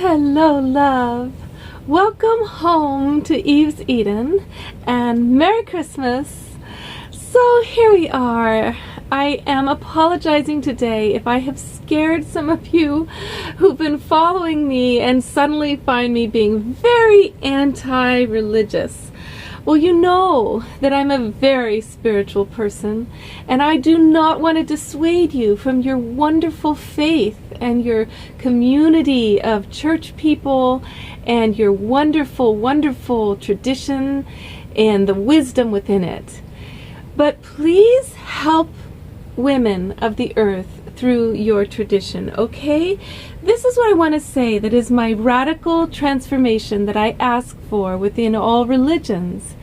Hello, love. Welcome home to Eve's Eden, and Merry Christmas. So here we are. I am apologizing today if I have scared some of you who've been following me and suddenly find me being very anti-religious. Well, you know that I'm a very spiritual person, and I do not want to dissuade you from your wonderful faith and your community of church people and your wonderful, wonderful tradition and the wisdom within it. But please help women of the earth through your tradition, okay? This is what I want to say that is my radical transformation that I ask for within all religions.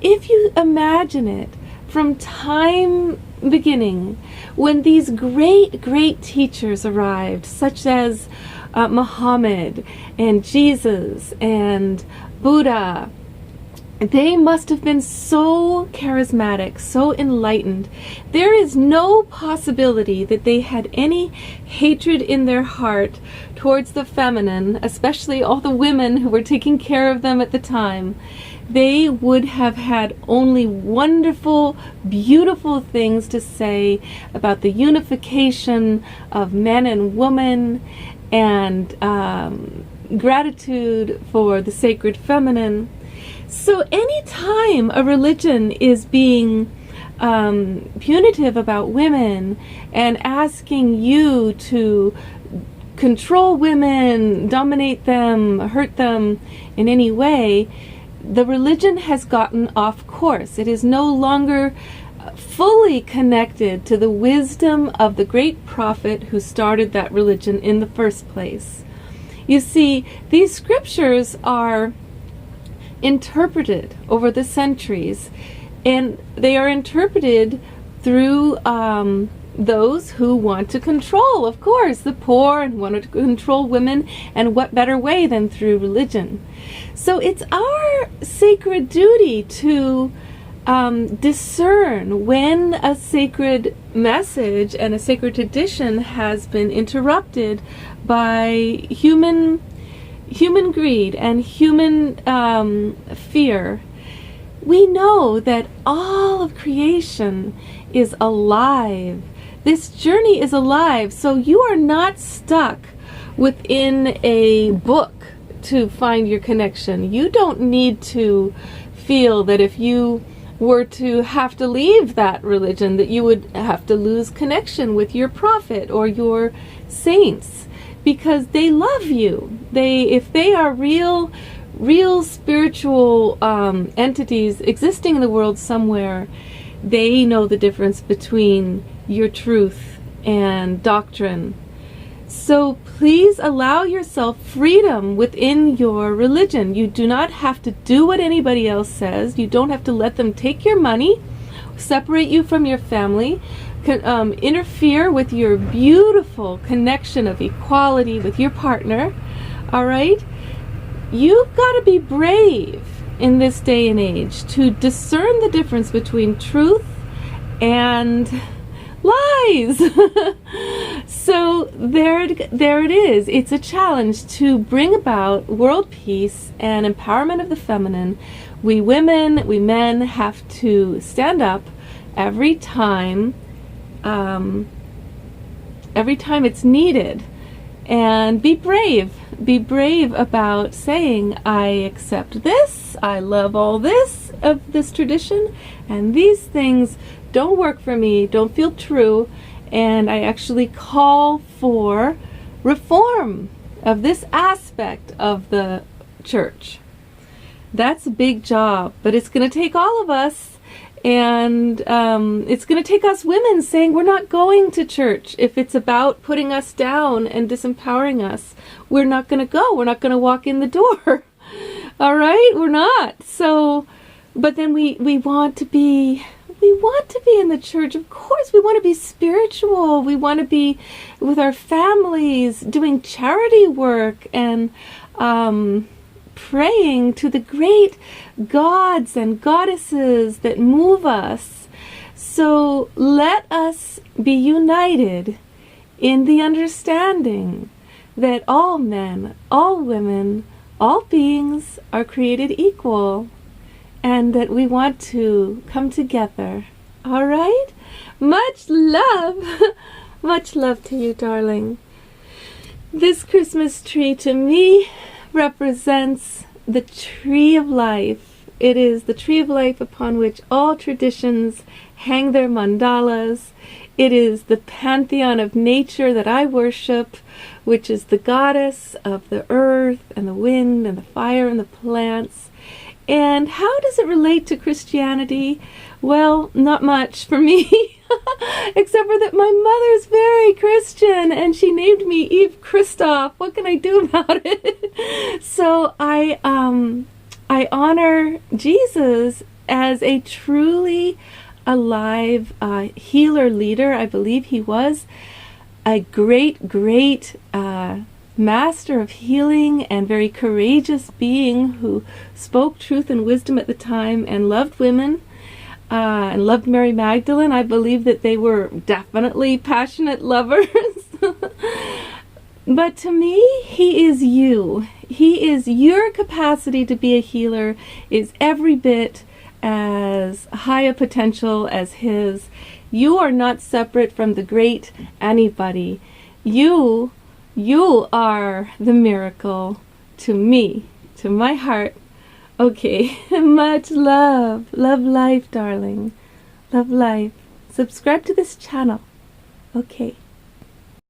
If you imagine it from time beginning, when these great, great teachers arrived, such as Muhammad and Jesus and Buddha, they must have been so charismatic, so enlightened. There is no possibility that they had any hatred in their heart towards the feminine, especially all the women who were taking care of them at the time. They would have had only wonderful, beautiful things to say about the unification of men and women and gratitude for the sacred feminine. So any time a religion is being punitive about women and asking you to control women, dominate them, hurt them in any way, the religion has gotten off course. It is no longer fully connected to the wisdom of the great prophet who started that religion in the first place. You see, these scriptures are interpreted over the centuries, and they are interpreted through those who want to control, of course, the poor and want to control women, and what better way than through religion? So it's our sacred duty to discern when a sacred message and a sacred tradition has been interrupted by human greed and human fear. We know that all of creation is alive. This journey is alive, so you are not stuck within a book to find your connection. You don't need to feel that if you were to have to leave that religion, that you would have to lose connection with your prophet or your saints, because they love you. If they are real spiritual entities existing in the world somewhere, they know the difference between your truth and doctrine. So please allow yourself freedom within your religion. You do not have to do what anybody else says. You don't have to let them take your money, separate you from your family, interfere with your beautiful connection of equality with your partner. All right? You've got to be brave in this day and age to discern the difference between truth and lies. So there it is. It's a challenge to bring about world peace and empowerment of the feminine. We women, we men have to stand up every time it's needed, and be brave. Be brave about saying, I accept this, I love all this of this tradition, and these things don't work for me, don't feel true, and I actually call for reform of this aspect of the church. That's a big job, but it's going to take all of us. And it's going to take us women saying we're not going to church. If it's about putting us down and disempowering us, we're not going to go. We're not going to walk in the door. All right? We're not. So, but then we want to be in the church. Of course, we want to be spiritual. We want to be with our families, doing charity work and praying to the great gods and goddesses that move us. So let us be united in the understanding that all men, all women, all beings are created equal, and that we want to come together. All right? Much love. Much love to you, darling. This Christmas tree to me represents the tree of life. It is the tree of life upon which all traditions hang their mandalas. It is the pantheon of nature that I worship, which is the goddess of the earth and the wind and the fire and the plants. And how does it relate to Christianity? Well, not much for me, except for that my mother's very Christian and she named me Eve Christoph. What can I do about it? So I honor Jesus as a truly alive healer leader. I believe he was a great master of healing and very courageous being who spoke truth and wisdom at the time and loved women and loved Mary Magdalene. I believe that they were definitely passionate lovers. But to me, he is you. He is your capacity to be a healer is every bit as high a potential as his. You are not separate from the great anybody. You are the miracle to me, to my heart. Okay, much love. Love life, darling. Love life. Subscribe to this channel. Okay.